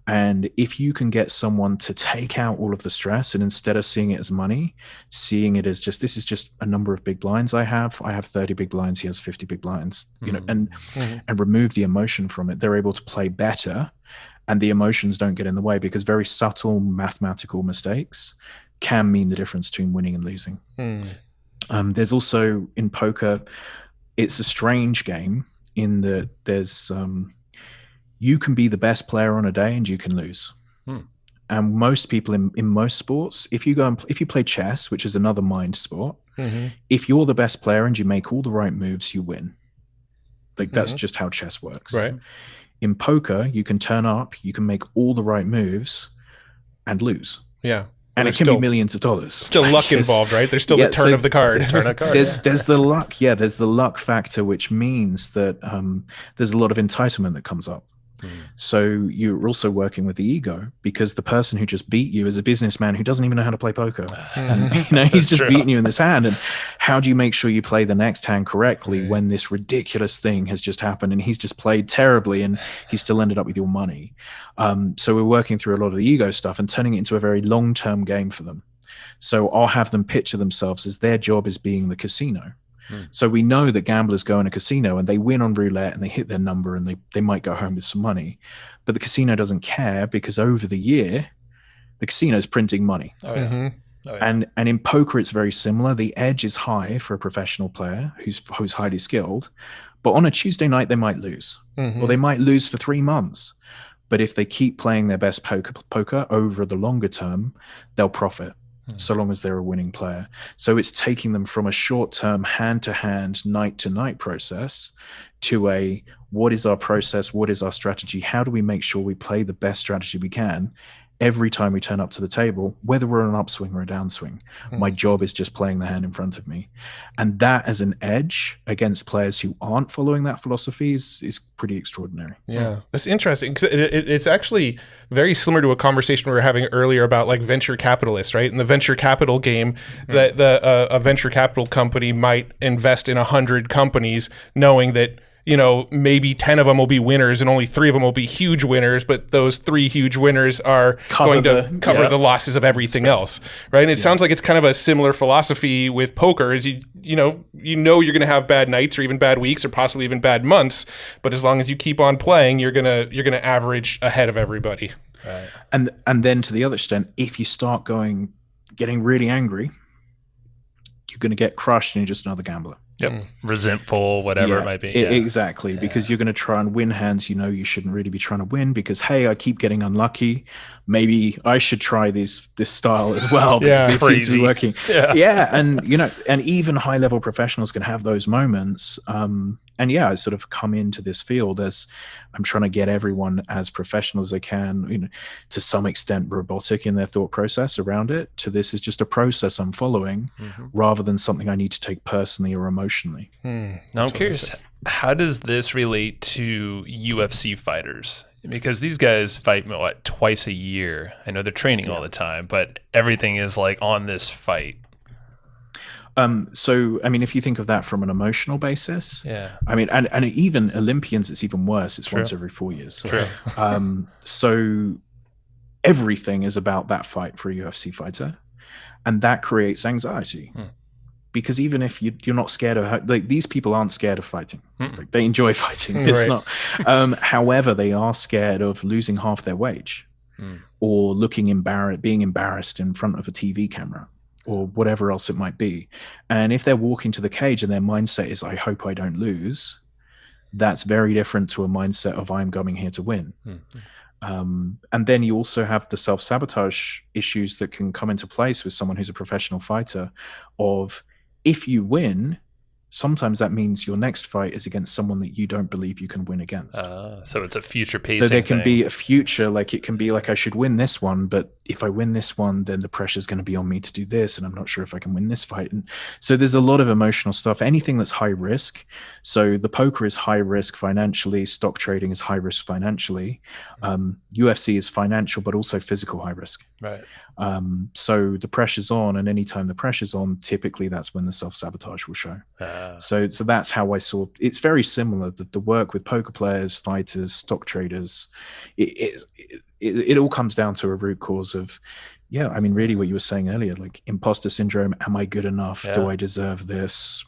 And if you can get someone to take out all of the stress and instead of seeing it as money, seeing it as this is just a number of big blinds I have 30 big blinds, he has 50 big blinds, and remove the emotion from it, they're able to play better. And the emotions don't get in the way, because very subtle mathematical mistakes can mean the difference between winning and losing. There's also, in poker, it's a strange game in that there's you can be the best player on a day and you can lose. And most people in most sports, if you play chess, which is another mind sport, if you're the best player and you make all the right moves, you win. Like that's just how chess works. Right. In poker, you can turn up, you can make all the right moves and lose. Yeah. And it can be millions of dollars. Still luck involved, right? There's still the turn of the card. There's the luck. Yeah, there's the luck factor, which means that there's a lot of entitlement that comes up. So you're also working with the ego, because the person who just beat you is a businessman who doesn't even know how to play poker. And he's just beating you in this hand. And how do you make sure you play the next hand correctly when this ridiculous thing has just happened and he's just played terribly and he still ended up with your money? So we're working through a lot of the ego stuff and turning it into a very long-term game for them. So I'll have them picture themselves as their job is being the casino. So we know that gamblers go in a casino and they win on roulette and they hit their number and they might go home with some money. But the casino doesn't care, because over the year, the casino is printing money. And in poker, it's very similar. The edge is high for a professional player who's highly skilled. But on a Tuesday night, they might lose. Or they might lose for 3 months. But if they keep playing their best poker over the longer term, they'll profit. So long as they're a winning player. So it's taking them from a short-term hand-to-hand, night-to-night process to a, what is our process? What is our strategy? How do we make sure we play the best strategy we can every time we turn up to the table, whether we're on an upswing or a downswing? My job is just playing the hand in front of me. And that as an edge against players who aren't following that philosophy is pretty extraordinary. Yeah, that's interesting, because it's actually very similar to a conversation we were having earlier about like venture capitalists, right? In the venture capital game, that a venture capital company might invest in 100 companies knowing that, maybe 10 of them will be winners and only 3 of them will be huge winners, but those 3 huge winners are going to cover the losses of everything else, right? And it sounds like it's kind of a similar philosophy with poker, is you're going to have bad nights or even bad weeks or possibly even bad months, but as long as you keep on playing, you're going to average ahead of everybody. Right. And then to the other extent, if you start getting really angry, you're going to get crushed and you're just another gambler. Resentful, whatever it might be. Exactly, because you're going to try and win hands you shouldn't really be trying to win, because, hey, I keep getting unlucky. Maybe I should try this style as well, because it seems to be working. And even high-level professionals can have those moments. I sort of come into this field as I'm trying to get everyone as professional as they can, to some extent robotic in their thought process around it, to this is just a process I'm following rather than something I need to take personally or emotionally. Now I'm curious, how does this relate to UFC fighters? Because these guys fight, twice a year? I know they're training all the time, but everything is like on this fight. So, if you think of that from an emotional basis, and even Olympians, it's even worse. It's once every 4 years. True. So everything is about that fight for a UFC fighter, and that creates anxiety. Because even if you're not scared of, these people aren't scared of fighting. They enjoy fighting. It's not. However, they are scared of losing half their wage or being embarrassed in front of a TV camera, or whatever else it might be. And if they're walking to the cage and their mindset is, I hope I don't lose, that's very different to a mindset of, I'm coming here to win. And then you also have the self-sabotage issues that can come into place with someone who's a professional fighter of, if you win, sometimes that means your next fight is against someone that you don't believe you can win against. So it's a future pacing. So there can be a future, it can be like, I should win this one, but if I win this one, then the pressure's going to be on me to do this, and I'm not sure if I can win this fight. And so there's a lot of emotional stuff. Anything that's high risk. So the poker is high risk financially. Stock trading is high risk financially. UFC is financial, but also physical high risk. Right. So the pressure's on, and anytime the pressure's on, typically that's when the self-sabotage will show. So that's how I saw it's very similar. The work with poker players, fighters, stock traders, it all comes down to a root cause of, really what you were saying earlier, like imposter syndrome. Am I good enough? Do I deserve this?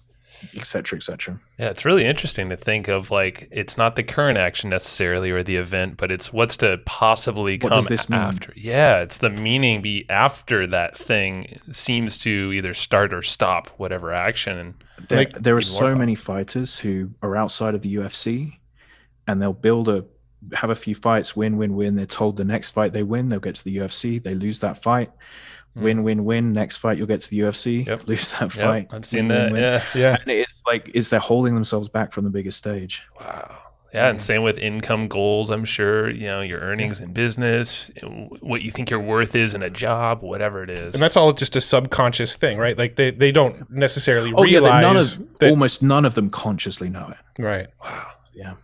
Et cetera, et cetera. Yeah, it's really interesting to think of, it's not the current action necessarily or the event, but it's what's to possibly come after. Yeah, it's the meaning be after that thing seems to either start or stop whatever action. And there are so many fighters who are outside of the UFC, and they'll have a few fights, win. They're told the next fight they win, they'll get to the UFC, they lose that fight. Win. Next fight, you'll get to the UFC. Lose that fight. I've seen that. Yeah. And it's they're holding themselves back from the biggest stage. Wow. Yeah, and same with income goals. I'm sure your earnings in business, what you think your worth is in a job, whatever it is. And that's all just a subconscious thing, right? Like they don't necessarily realize almost none of them consciously know it. Right. Wow. Yeah.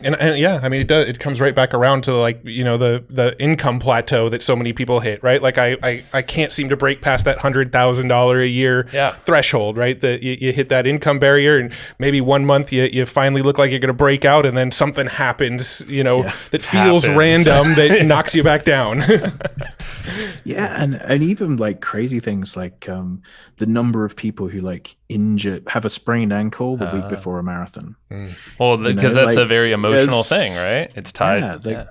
And yeah, I mean, it comes right back around to like, the income plateau that so many people hit, right? Like I can't seem to break past that $100,000 a year threshold, right? That you hit that income barrier, and maybe one month you finally look like you're going to break out, and then something happens, that feels random that knocks you back down. Yeah, and even like crazy things like the number of people who like have a sprained ankle the week before a marathon. Well, because that's a very emotional thing, right? It's tied.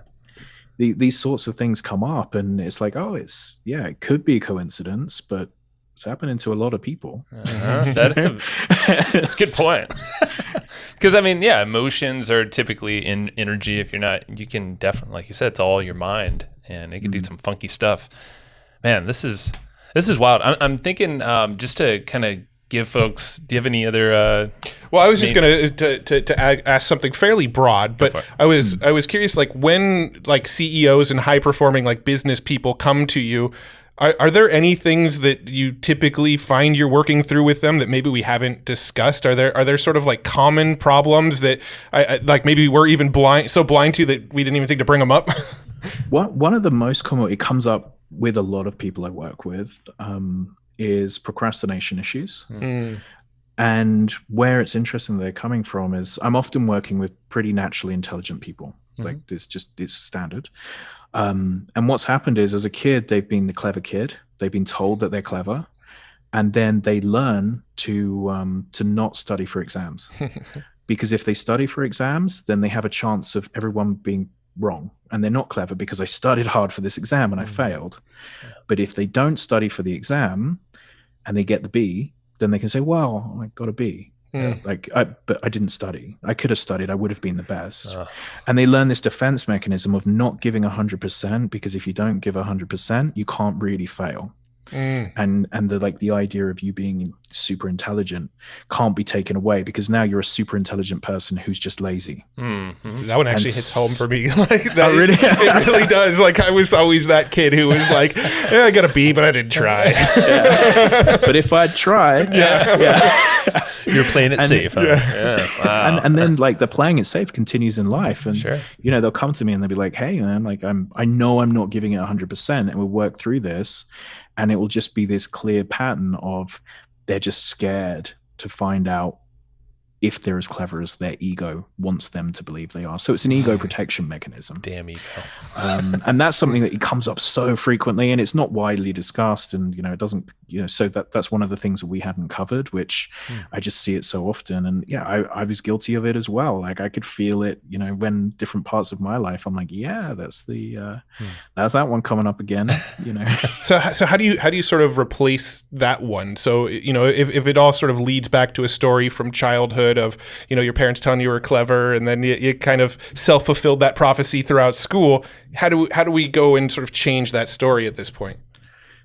These sorts of things come up, and it's like, it could be a coincidence, but it's happening to a lot of people. That's a good point. Because I mean, emotions are typically in energy. If you're not, you can definitely, like you said, it's all your mind, and it can do some funky stuff. Man, this is wild. I'm thinking just to kind of give folks. Do you have any other? Well, I was just going to ask something fairly broad, but I was curious, like when like CEOs and high performing like business people come to you. Are there any things that you typically find you're working through with them that maybe we haven't discussed? Are there sort of like common problems that I like maybe we're even blind to that we didn't even think to bring them up? One of the most common, it comes up with a lot of people I work with, is procrastination issues. And where it's interesting that they're coming from is I'm often working with pretty naturally intelligent people. Like it's standard. And what's happened is, as a kid, they've been the clever kid. They've been told that they're clever, and then they learn to not study for exams, because if they study for exams, then they have a chance of everyone being wrong, and they're not clever because I studied hard for this exam and I failed. But if they don't study for the exam and they get the B, then they can say, "Well, I got a B." But I didn't study. I could have studied. I would have been the best. And they learn this defense mechanism of not giving 100%, because if you don't give 100%, you can't really fail. And the idea of you being super intelligent can't be taken away, because now you're a super intelligent person who's just lazy. That one actually hits home for me. Like that, really, it really does. Like I was always that kid who was like, I got a B, but I didn't try. But if I'd tried, you're playing it safe. Huh? Wow. And then like the playing it safe continues in life, and they'll come to me and they'll be like, "Hey, man, like I know I'm not giving it 100%, and we'll work through this." And it will just be this clear pattern of they're just scared to find out if they're as clever as their ego wants them to believe they are. So it's an ego protection mechanism. Damn ego. And that's something that comes up so frequently, and it's not widely discussed. And, it doesn't, so that's one of the things that we hadn't covered, which I just see it so often. And I was guilty of it as well. Like I could feel it, when different parts of my life, I'm like, that's that one coming up again, So how do you sort of replace that one? So, if it all sort of leads back to a story from childhood of, your parents telling you were clever, and then you kind of self-fulfilled that prophecy throughout school. How do we go and sort of change that story at this point?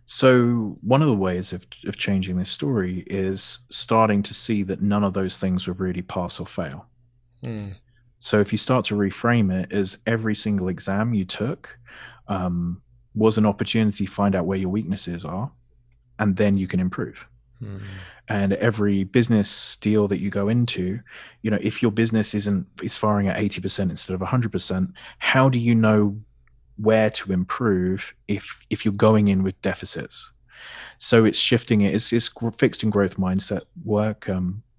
So one of the ways of changing this story is starting to see that none of those things were really pass or fail. So if you start to reframe it as every single exam you took was an opportunity to find out where your weaknesses are, and then you can improve. And every business deal that you go into, if your business is firing at 80% instead of 100%, how do you know where to improve if you're going in with deficits? So it's shifting it. It's fixed and growth mindset work.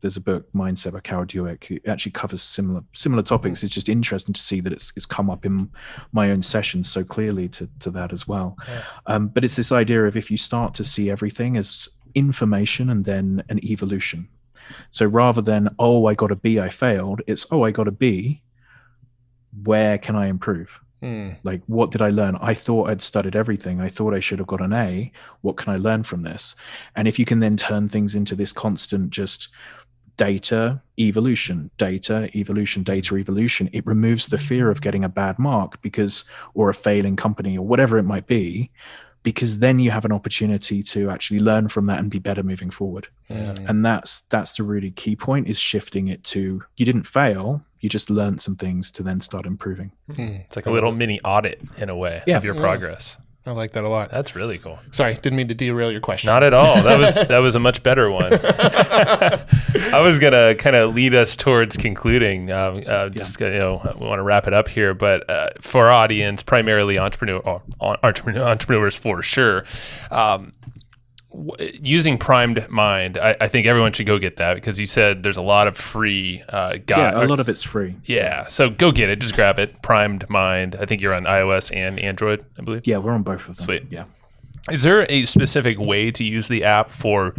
There's a book, Mindset by Carol Dweck. It actually covers similar topics. It's just interesting to see that it's come up in my own sessions so clearly to that as well. But it's this idea of, if you start to see everything as information and then an evolution. So rather than, I got a B, I failed, it's, I got a B, where can I improve? Like, what did I learn? I thought I'd studied everything. I thought I should have got an A. What can I learn from this? And if you can then turn things into this constant just data evolution, data evolution, data evolution, it removes the fear of getting a bad mark or a failing company or whatever it might be, because then you have an opportunity to actually learn from that and be better moving forward. And that's the really key point, is shifting it to, you didn't fail, you just learned some things to then start improving. It's like a little mini audit in a way of your progress. I like that a lot. That's really cool. Sorry, didn't mean to derail your question. Not at all. That was a much better one. I was gonna kind of lead us towards concluding. We want to wrap it up here, but for our audience, primarily entrepreneurs for sure. Using primed mind, I think everyone should go get that, because you said there's a lot of free guide. Yeah, a lot of it's free. Yeah, so go get it. Just grab it. Primed Mind. I think you're on iOS and Android, I believe. Yeah, we're on both of them. Sweet. Yeah. Is there a specific way to use the app for,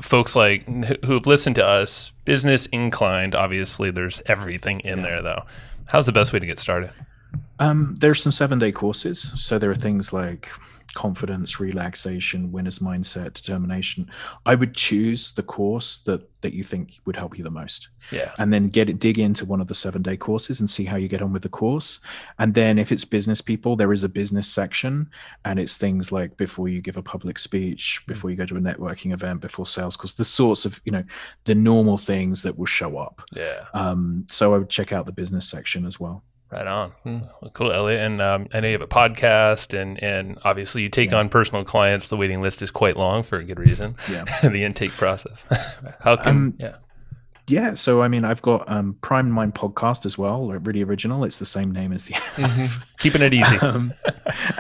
folks like who've listened to us, business inclined? Obviously, there's everything in there, though. How's the best way to get started? There's some 7-day courses. So there are things like confidence, relaxation, winner's mindset, determination. I would choose the course that you think would help you the most. Yeah. And then dig into one of the 7-day courses and see how you get on with the course. And then if it's business people, there is a business section, and it's things like before you give a public speech, before you go to a networking event, before sales calls, the sorts of, the normal things that will show up. Yeah. So I would check out the business section as well. Right on. Well, cool, Elliot. And I know you have a podcast, and obviously you take on personal clients. The waiting list is quite long for a good reason. Yeah. The intake process. How come? Yeah, so I've got Prime Mind podcast as well, really original. It's the same name as the app. Keeping it easy.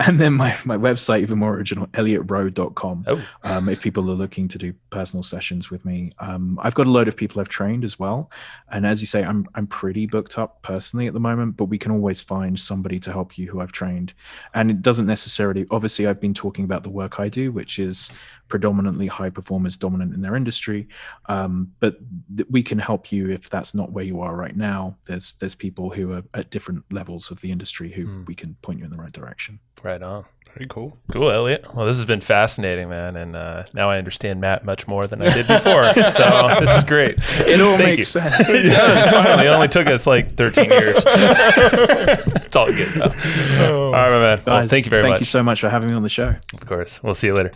And then my website, even more original, ElliotRoe.com. Oh. If people are looking to do personal sessions with me. I've got a load of people I've trained as well. And as you say, I'm pretty booked up personally at the moment, but we can always find somebody to help you who I've trained. And it doesn't necessarily, obviously I've been talking about the work I do, which is predominantly high performers dominant in their industry. But we can help you if that's not where you are right now. There's people who are at different levels of the industry who we can point you in the right direction. Right on. Very cool. Cool, Elliot. Well, this has been fascinating, man. And now I understand Matt much more than I did before. So this is great. It all makes sense. It does. Finally. It only took us like 13 years. It's all good, though. All right, my man. Well, thank you very much. Thank you so much for having me on the show. Of course. We'll see you later.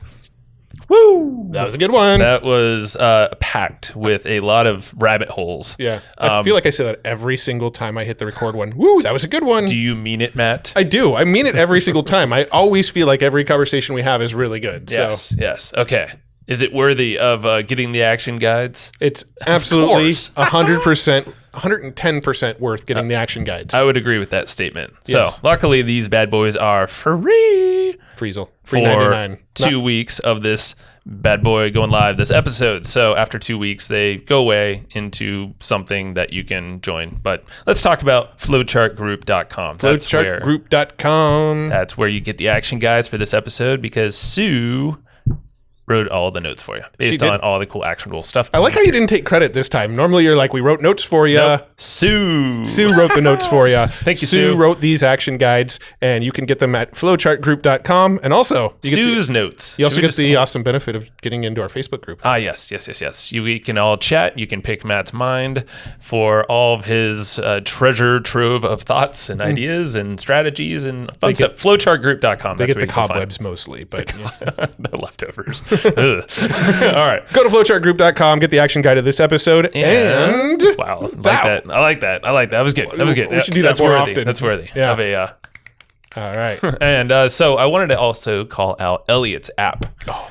Woo! That was a good one. That was packed with a lot of rabbit holes. Yeah. I feel like I say that every single time I hit the record one. Woo, that was a good one. Do you mean it, Matt? I do. I mean it every single time. I always feel like every conversation we have is really good. Yes, yes. Okay. Is it worthy of getting the action guides? It's absolutely 100%, 110% worth getting the action guides. I would agree with that statement. Yes. So luckily, these bad boys are free. Free for 99. 2 weeks of this bad boy going live, this episode. So after 2 weeks, they go away into something that you can join. But let's talk about flowchartgroup.com. Flowchartgroup.com. That's where you get the action guides for this episode, because Sue wrote all the notes for you based on all the cool actionable stuff. I like how you didn't take credit this time. Normally you're like, we wrote notes for you. Nope. Sue wrote the notes for you. Thank you, Sue. Sue wrote these action guides, and you can get them at flowchartgroup.com. And also, you Sue's notes. You also get the awesome benefit of getting into our Facebook group. Yes. We can all chat. You can pick Matt's mind for all of his treasure trove of thoughts and ideas and strategies and fun stuff. Flowchartgroup.com. They get the cobwebs mostly, but the leftovers. All right. Go to flowchartgroup.com, get the action guide of this episode, and wow, I like that. That was good. We should do that more often. That's worthy. Yeah. All right. And so I wanted to also call out Elliot's app. Oh,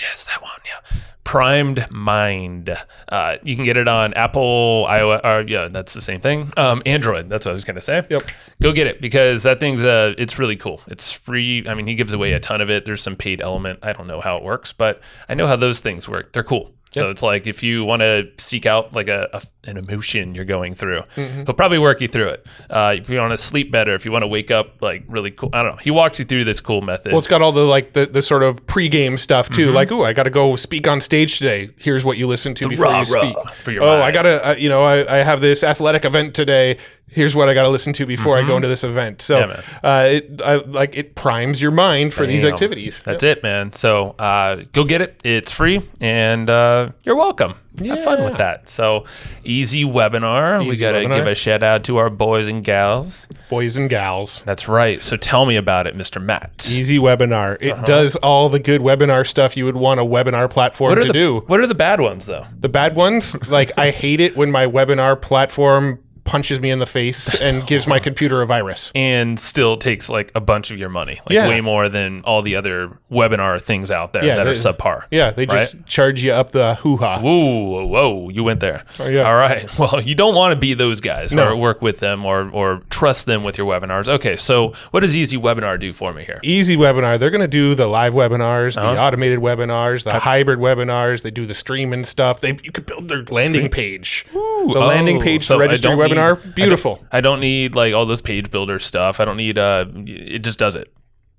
yes, that one. Yeah. Primed Mind. You can get it on Apple, iOS, that's the same thing. Android, that's what I was going to say. Yep. Go get it, because that thing's, it's really cool. It's free. I mean, he gives away a ton of it. There's some paid element. I don't know how it works, but I know how those things work. They're cool. So it's like if you want to seek out like an emotion you're going through, he'll probably work you through it. If you want to sleep better, if you want to wake up like really cool, I don't know. He walks you through this cool method. Well, it's got all the sort of pregame stuff too. Like, I got to go speak on stage today. Here's what you listen to before you speak. For your mind. I got to, I have this athletic event today. Here's what I got to listen to before I go into this event. So it primes your mind for these activities. That's it, man. So go get it. It's free, and you're welcome. Have fun with that. So easy webinar. We got to give a shout out to our boys and gals. Boys and gals. That's right. So tell me about it, Mr. Matt. Easy webinar. It does all the good webinar stuff you would want a webinar platform to do. What are the bad ones, though? The bad ones? Like, I hate it when my webinar platform punches me in the face and gives my computer a virus. And still takes like a bunch of your money, like way more than all the other webinar things out there that are subpar. Yeah, they just charge you up the hoo-ha. Whoa, you went there. Oh, yeah. All right. Well, you don't want to be those guys or work with them or trust them with your webinars. Okay, so what does Easy Webinar do for me here? Easy Webinar, they're going to do the live webinars, the automated webinars, the hybrid webinars. They do the streaming stuff. You could build their landing page. The landing page to register your webinar. Beautiful. I don't need like all those page builder stuff. I don't need it just does it.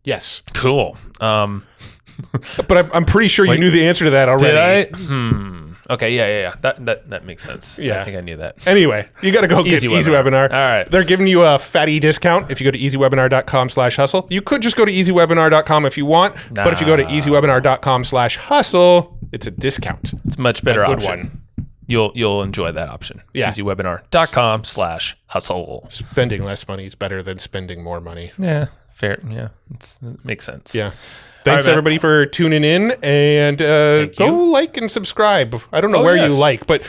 Yes. Cool. But I'm pretty sure you knew the answer to that already. Did I? Okay, yeah. That makes sense. Yeah. I think I knew that. Anyway, you got to go get Easy Webinar. All right. They're giving you a fatty discount if you go to easywebinar.com/hustle. You could just go to easywebinar.com if you want, but if you go to easywebinar.com/hustle, it's a discount. It's a much better good option. One. You'll enjoy that option. Yeah. easywebinar.com/hustle. Spending less money is better than spending more money. Yeah, fair. Yeah, it makes sense. Yeah. Thanks, everybody, for tuning in. And go like and subscribe. I don't know where you like, but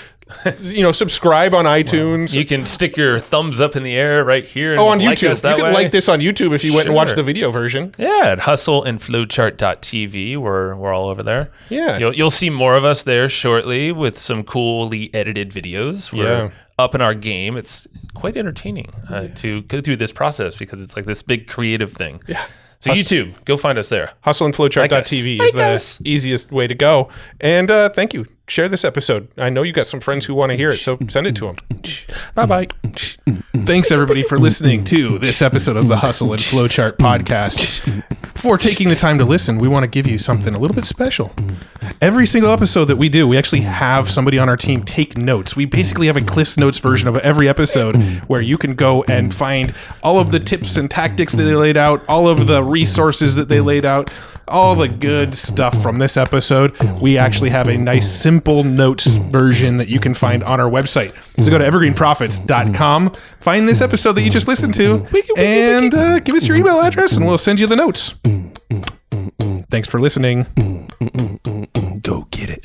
subscribe on iTunes. You can stick your thumbs up in the air right here. And on like YouTube. Us that you can like this on YouTube if you went and watched the video version. Yeah, at hustleandflowchart.tv. We're all over there. Yeah. You'll see more of us there shortly with some coolly edited videos. We're up in our game. It's quite entertaining to go through this process because it's like this big creative thing. Yeah. So YouTube, go find us there. Hustleandflowchart.tv is the easiest way to go. And thank you. Share this episode. I know you got some friends who want to hear it, so send it to them. Bye-bye. Thanks, everybody, for listening to this episode of the Hustle and Flowchart podcast. Before taking the time to listen, we want to give you something a little bit special. Every single episode that we do, we actually have somebody on our team take notes. We basically have a Cliff's Notes version of every episode where you can go and find all of the tips and tactics that they laid out, all of the resources that they laid out, all the good stuff from this episode. We actually have a nice, simple notes version that you can find on our website. So go to evergreenprofits.com, find this episode that you just listened to, and give us your email address, and we'll send you the notes. Thanks for listening. Go get it.